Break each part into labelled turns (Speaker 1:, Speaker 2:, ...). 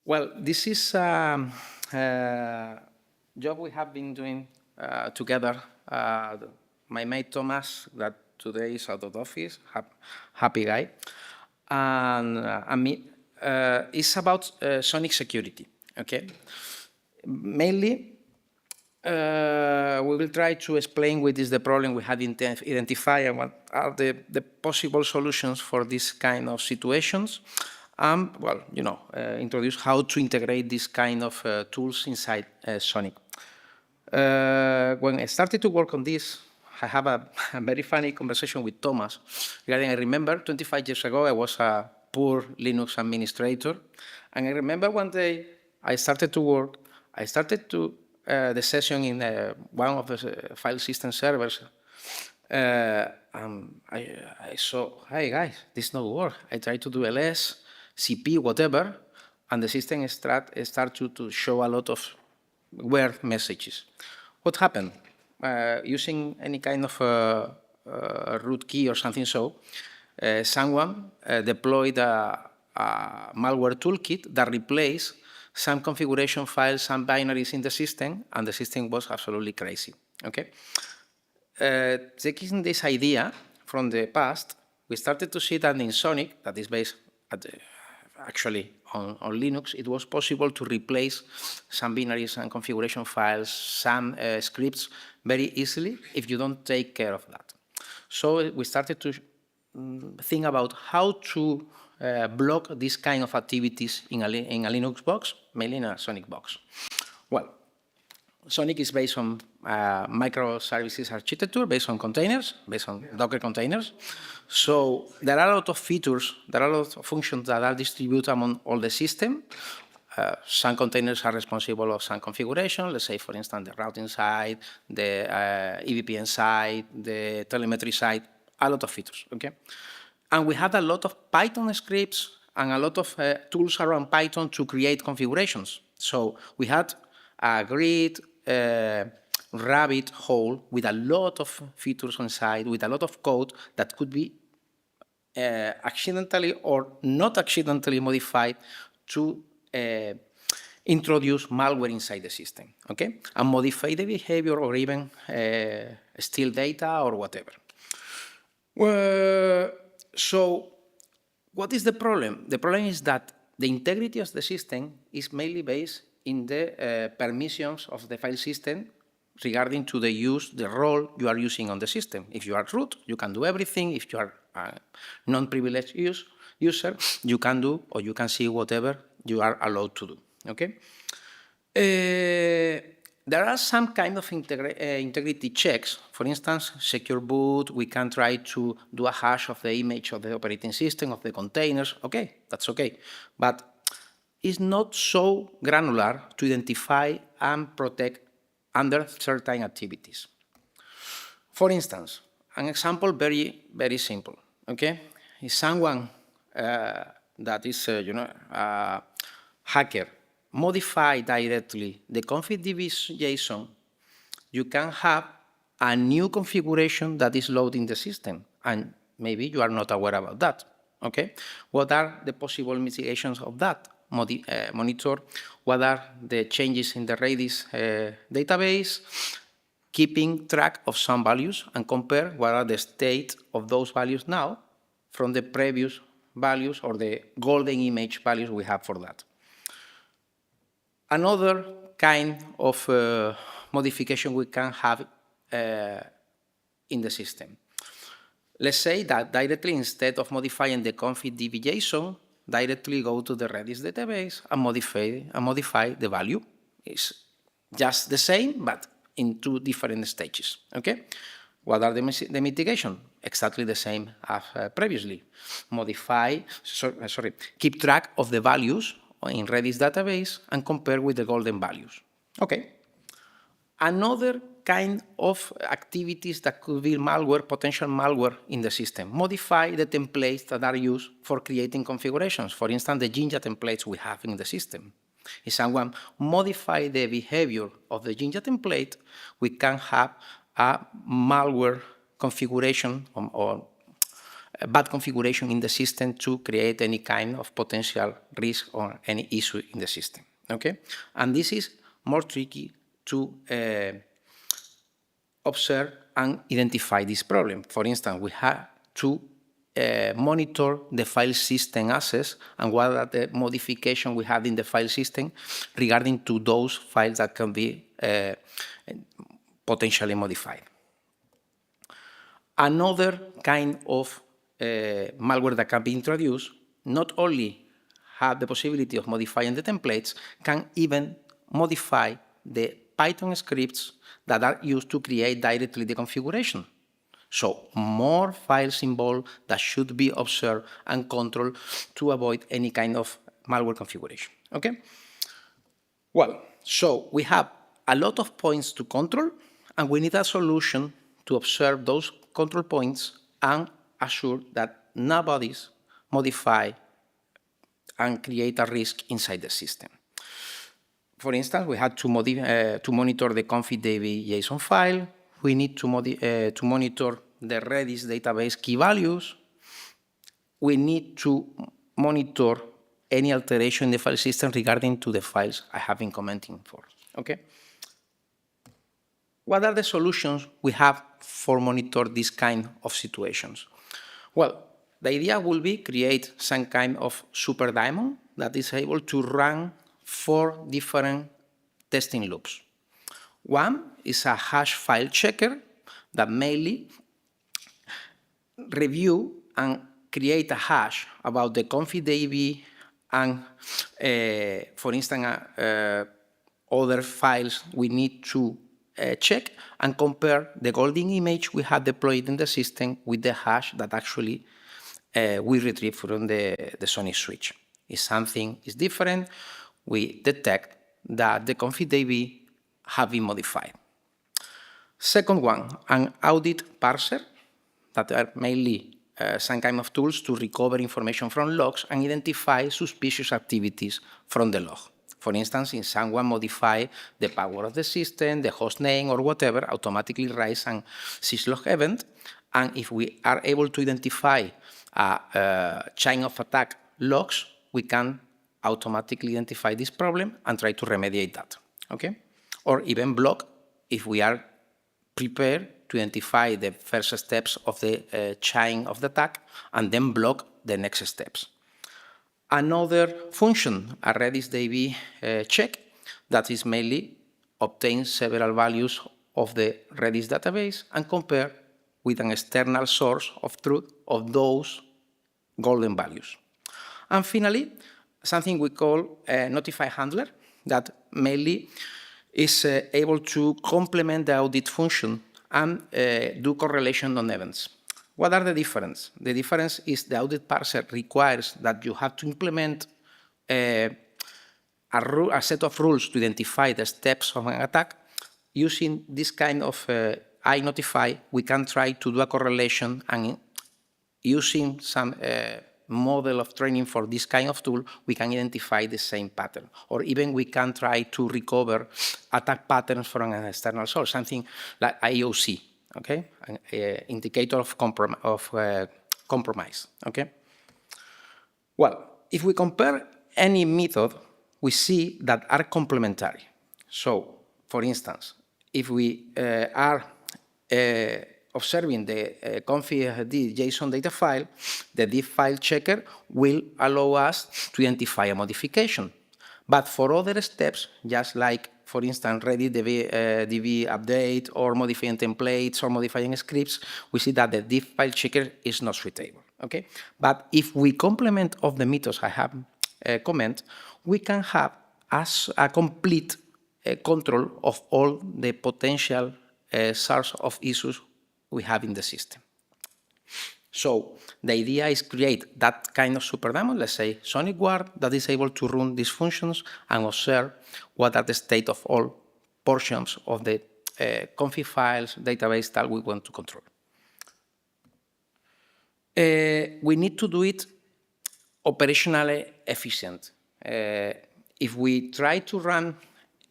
Speaker 1: Well, this is a job we have been doing together. My mate Thomas, that today is out of office, happy guy, and me. It's about SONiC security. Okay, mainly we will try to explain what is the problem we had identified and what are the possible solutions for this kind of situations. Well, introduce how to integrate this kind of tools inside SONiC. When I started to work on this, I have a very funny conversation with Thomas regarding, I remember 25 years ago, I was a poor Linux administrator. And I remember one day I started to work, I started to the session in one of the file system servers. I saw, hey guys, this not work. I tried to do ls, cp, whatever, and the system started to show a lot of weird messages. What happened? Using any kind of root key or something someone deployed a malware toolkit that replaced some configuration files, some binaries in the system, and the system was absolutely crazy. Okay. Taking this idea from the past, we started to see that in SONiC, that is based actually on Linux, it was possible to replace some binaries and configuration files, some scripts very easily if you don't take care of that. So we started to think about how to block this kind of activities in a Linux box, mainly in a SONiC box. Well, SONiC is based on microservices architecture, based on containers, based on Docker containers. So there are a lot of features, there are a lot of functions that are distributed among all the system. Some containers are responsible for some configuration, let's say, for instance, the routing side, the EVPN side, the telemetry side, a lot of features, okay? And we had a lot of Python scripts and a lot of tools around Python to create configurations. So we had a great rabbit hole with a lot of features inside, with a lot of code that could be accidentally or not accidentally modified to introduce malware inside the system, okay? And modify the behavior or even steal data or whatever. So what is the problem? The problem is that the integrity of the system is mainly based in the permissions of the file system regarding to the use, the role you are using on the system. If you are root, you can do everything. If you are a non-privileged user, you can do or you can see whatever you are allowed to do, okay? There are some kind of integrity checks. For instance, secure boot, we can try to do a hash of the image of the operating system, of the containers. Okay, that's okay. But it's not so granular to identify and protect under certain activities. For instance, an example very, very simple, okay? If someone that is, a hacker modify directly the config.db.json, you can have a new configuration that is loading the system, and maybe you are not aware about that, okay? What are the possible mitigations of that? Monitor what are the changes in the Redis database, keeping track of some values, and compare what are the state of those values now from the previous values or the golden image values we have for that. Another kind of modification we can have in the system. Let's say that directly, instead of modifying the config.db.json, directly go to the Redis database and modify the value. It's just the same, but in two different stages, okay? What are the mitigation? Exactly the same as previously. Keep track of the values in Redis database and compare with the golden values. Okay. Another kind of activities that could be malware, potential malware in the system. Modify the templates that are used for creating configurations. For instance, the Jinja templates we have in the system. If someone modify the behavior of the Jinja template, we can have a malware configuration or bad configuration in the system to create any kind of potential risk or any issue in the system. Okay, and this is more tricky to observe and identify this problem. For instance, we have to monitor the file system access and what are the modifications we have in the file system regarding to those files that can be potentially modified. Another kind of malware that can be introduced not only have the possibility of modifying the templates, can even modify the Python scripts that are used to create directly the configuration. So more files involved that should be observed and controlled to avoid any kind of malware configuration. Okay? Well, so we have a lot of points to control, and we need a solution to observe those control points and assure that nobody's modify and create a risk inside the system. For instance, we had to monitor the config.db JSON file. We need to monitor the Redis database key values. We need to monitor any alteration in the file system regarding to the files I have been commenting for. Okay? What are the solutions we have for monitor this kind of situations? Well, the idea will be create some kind of super daemon that is able to run 4 different testing loops. One is a hash file checker that mainly review and create a hash about the config.db and, for instance, other files we need to check and compare the golden image we have deployed in the system with the hash that actually we retrieve from the SONiC switch. If something is different, we detect that the config.db have been modified. Second one, an audit parser that are mainly some kind of tools to recover information from logs and identify suspicious activities from the log. For instance, if someone modify the power of the system, the host name, or whatever, automatically raise an syslog event. And if we are able to identify a chain of attack logs, we can automatically identify this problem and try to remediate that. Okay? Or even block if we are prepared to identify the first steps of the chain of the attack and then block the next steps. Another function, a Redis DB check, that is mainly obtain several values of the Redis database and compare with an external source of truth of those golden values. And finally, something we call a notify handler that mainly is able to complement the audit function and do correlation on events. What are the differences? The difference is the audit parser requires that you have to implement a set of rules to identify the steps of an attack. Using this kind of iNotify, we can try to do a correlation, and using some model of training for this kind of tool, we can identify the same pattern. Or even we can try to recover attack patterns from an external source, something like IOC, okay? An indicator of compromise, okay? Well, if we compare any method, we see that are complementary. So, for instance, if we are observing the config.d JSON data file, the diff file checker will allow us to identify a modification. But for other steps, just like, for instance, Redis DB update or modifying templates or modifying scripts, we see that the diff file checker is not suitable. Okay? But if we complement of the methods I have comment, we can have as a complete control of all the potential source of issues we have in the system. So the idea is create that kind of super daemon, let's say SONiC guard, that is able to run these functions and observe what are the state of all portions of the config files, database that we want to control. We need to do it operationally efficient. If we try to run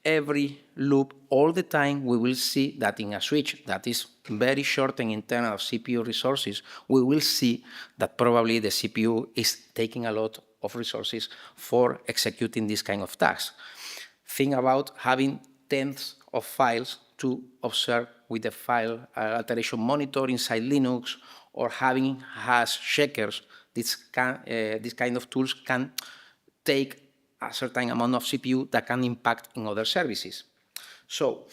Speaker 1: every loop, all the time, we will see that in a switch that is very short in terms of CPU resources, we will see that probably the CPU is taking a lot of resources for executing this kind of tasks. Think about having tens of files to observe with the file alteration monitor inside Linux, or having hash checkers. This kind of tools can take a certain amount of CPU that can impact in other services. So,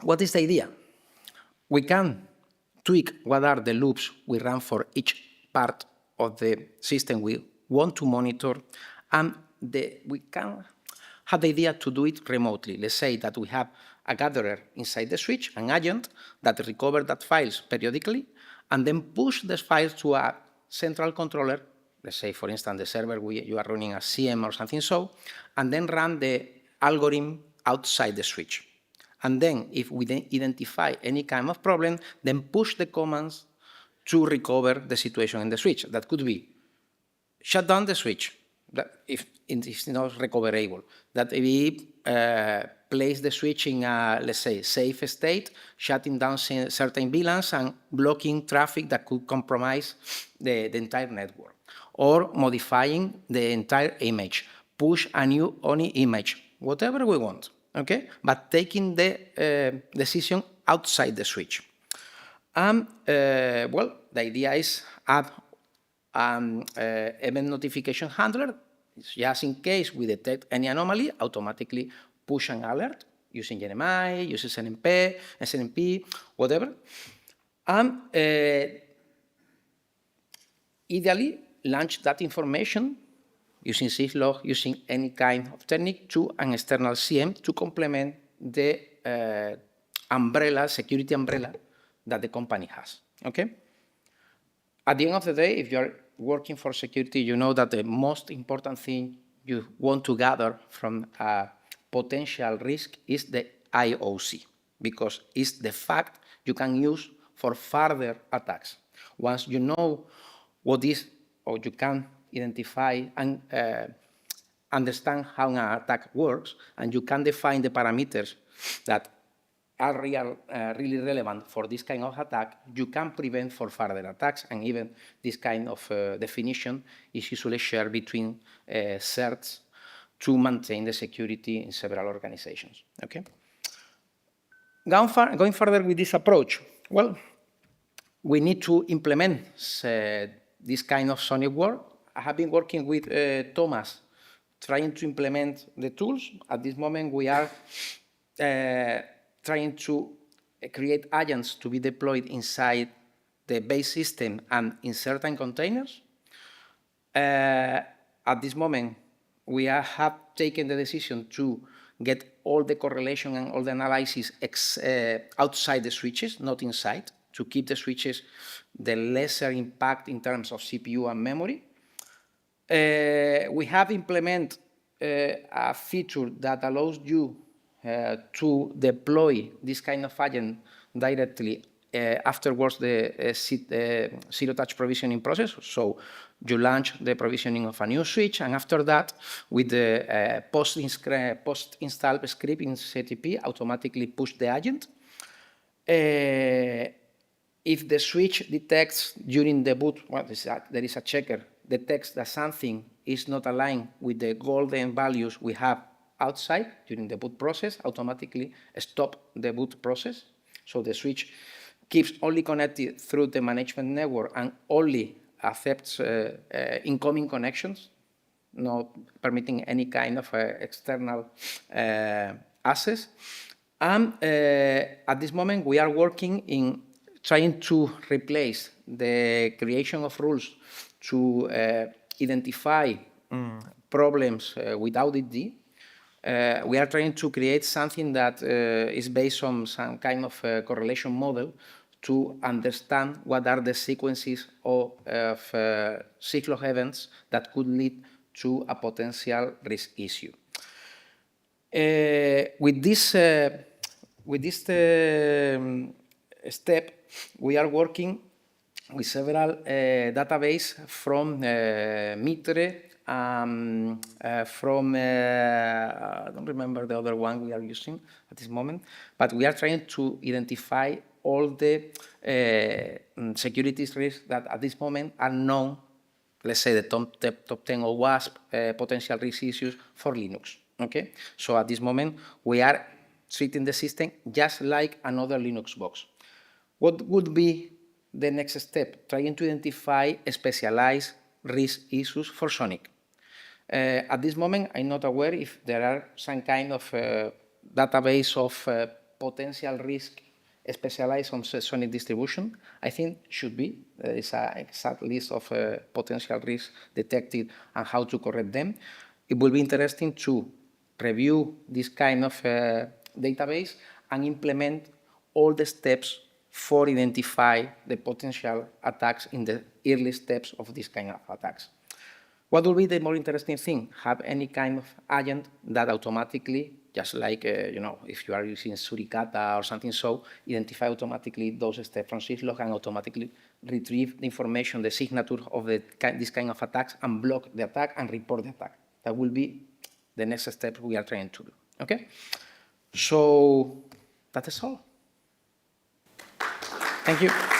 Speaker 1: what is the idea? We can tweak what are the loops we run for each part of the system we want to monitor, and we can have the idea to do it remotely. Let's say that we have a gatherer inside the switch, an agent that recovers that files periodically, and then push the files to a central controller. Let's say, for instance, the server you are running a CM or something so, and then run the algorithm outside the switch. And then, if we then identify any kind of problem, then push the commands to recover the situation in the switch. That could be shut down the switch, if it's not recoverable. That we place the switch in a, let's say, safe state, shutting down certain VLANs and blocking traffic that could compromise the entire network. Or modifying the entire image, push a new ONI image, whatever we want, okay? But taking the decision outside the switch. And, well, the idea is add an event notification handler, just in case we detect any anomaly, automatically push an alert using NMI, using SNMP, whatever. And ideally, launch that information using syslog, using any kind of technique to an external CM to complement the security umbrella that the company has, okay? At the end of the day, if you're working for security, you know that the most important thing you want to gather from a potential risk is the IOC, because it's the fact you can use for further attacks. Once you know what is, or you can identify and understand how an attack works, and you can define the parameters that are really relevant for this kind of attack, you can prevent for further attacks, and even this kind of definition is usually shared between certs to maintain the security in several organizations, okay? Going further with this approach, well, we need to implement this kind of SONiC work. I have been working with Thomas, trying to implement the tools. At this moment, we are trying to create agents to be deployed inside the base system and in certain containers. At this moment, we have taken the decision to get all the correlation and all the analysis outside the switches, not inside, to keep the switches the lesser impact in terms of CPU and memory. We have implemented a feature that allows you to deploy this kind of agent directly afterwards the zero-touch provisioning process. So you launch the provisioning of a new switch, and after that, with the post-install script in CTP, automatically push the agent. If the switch detects during the boot, well, there is a checker, detects that something is not aligned with the golden values we have outside during the boot process, automatically stop the boot process. So the switch keeps only connected through the management network and only accepts incoming connections, not permitting any kind of external access. And at this moment, we are working in trying to replace the creation of rules to identify problems without ID. We are trying to create something that is based on some kind of correlation model to understand what are the sequences of syslog events that could lead to a potential risk issue. With this step, we are working with several databases from Mitre I don't remember the other one we are using at this moment, but we are trying to identify all the security risks that at this moment are known, let's say the top 10 or WASP potential risk issues for Linux, okay? So at this moment, we are treating the system just like another Linux box. What would be the next step? Trying to identify specialized risk issues for SONiC. At this moment, I'm not aware if there are some kind of database of potential risk specialized on SONiC distribution. I think should be. There is an exact list of potential risks detected and how to correct them. It will be interesting to review this kind of database and implement all the steps for identify the potential attacks in the early steps of this kind of attacks. What will be the more interesting thing? Have any kind of agent that automatically, just like, if you are using Suricata or something, so identify automatically those steps from syslog and automatically retrieve the information, the signature of this kind of attacks and block the attack and report the attack. That will be the next step we are trying to do, okay? So that is all. Thank you.